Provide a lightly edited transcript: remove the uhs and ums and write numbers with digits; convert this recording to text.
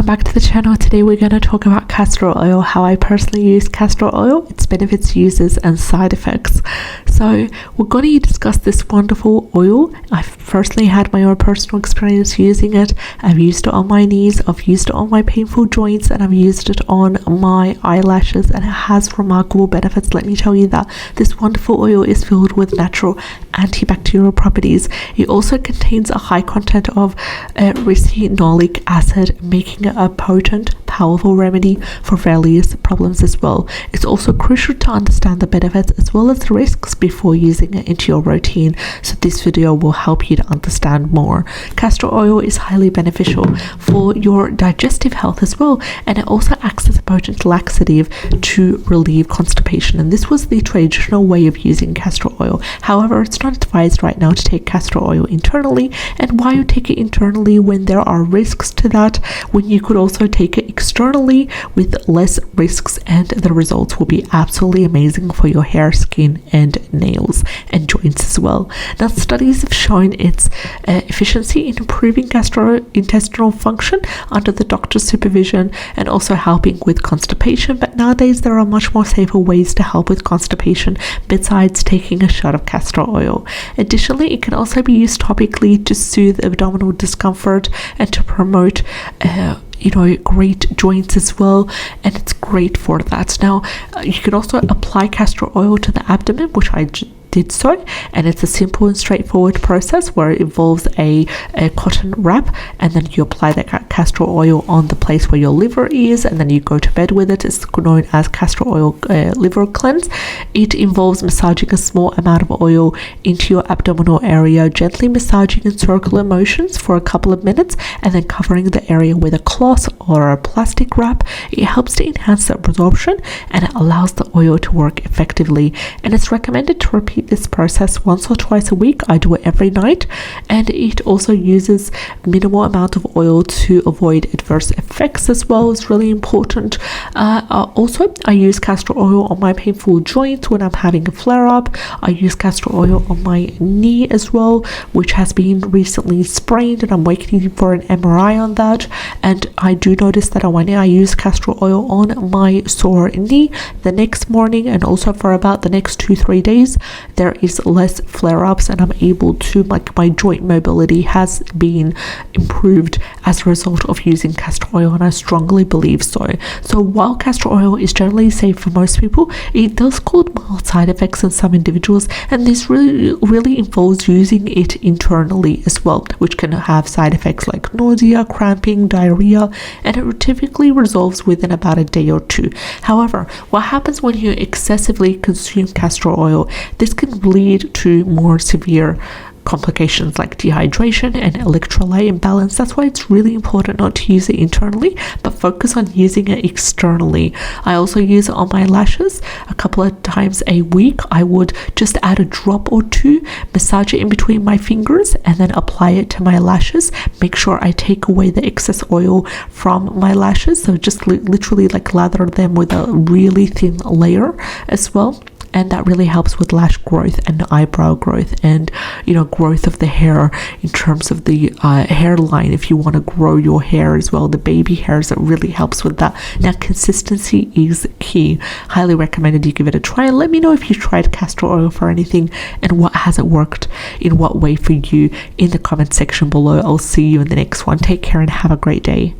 welcome back to the channel. Today we're going to talk about castor oil, how I personally use castor oil, its benefits, uses and side effects. So we're going to discuss this wonderful oil. I've personally had my own personal experience using it. I've used it on my knees, I've used it on my painful joints, and I've used it on my eyelashes, and it has remarkable benefits. Let me tell you that this wonderful oil is filled with natural antibacterial properties. It also contains a high content of ricinoleic acid, making it a potent, powerful remedy for various problems as well. It's also crucial to understand the benefits as well as the risks before using it into your routine, so this video will help you to understand more. Castor oil is highly beneficial for your digestive health as well, and it also acts as a potent laxative to relieve constipation, and this was the traditional way of using castor oil. However, it's not advised right now to take castor oil internally. And why you take it internally when there are risks to that, when you could also take it externally with less risks, and the results will be absolutely amazing for your hair, skin and nails and joints as well. Now, studies have shown its efficiency in improving gastrointestinal function under the doctor's supervision and also helping with constipation, but nowadays there are much more safer ways to help with constipation besides taking a shot of castor oil. Additionally, it can also be used topically to soothe abdominal discomfort and to promote great joints as well, and it's great for that. Now, you can also apply castor oil to the abdomen, which I did so, and it's a simple and straightforward process where it involves a cotton wrap, and then you apply that castor oil on the place where your liver is, and then you go to bed with it. It's known as castor oil liver cleanse. It involves massaging a small amount of oil into your abdominal area, gently massaging in circular motions for a couple of minutes, and then covering the area with a cloth or a plastic wrap. It helps to enhance the absorption, and it allows the oil to work effectively, and it's recommended to repeat this process once or twice a week. I do it every night, and it also uses minimal amount of oil to avoid adverse effects as well. It's really important. Also, I use castor oil on my painful joints when I'm having a flare-up. I use castor oil on my knee as well, which has been recently sprained, and I'm waiting for an MRI on that. And I do notice that when I use castor oil on my sore knee the next morning, and also for about the next 2-3 days, there is less flare-ups, and I'm able to, like, my joint mobility has been improved as a result of using castor oil, and I strongly believe so. So while castor oil is generally safe for most people, it does cause mild side effects in some individuals, and this really involves using it internally as well, which can have side effects like nausea, cramping, diarrhea, and it typically resolves within about a day or two. However, what happens when you excessively consume castor oil? This can lead to more severe complications like dehydration and electrolyte imbalance. That's why it's really important not to use it internally, but focus on using it externally. I also use it on my lashes a couple of times a week. I would just add a drop or two, massage it in between my fingers, and then apply it to my lashes. Make sure I take away the excess oil from my lashes, so just literally like lather them with a really thin layer as well. And that really helps with lash growth and eyebrow growth, and growth of the hair in terms of the hairline. If you want to grow your hair as well, the baby hairs, it really helps with that. Now, consistency is key. Highly recommended you give it a try, and let me know if you tried castor oil for anything and what has it worked in what way for you in the comment section below. I'll see you in the next one. Take care and have a great day.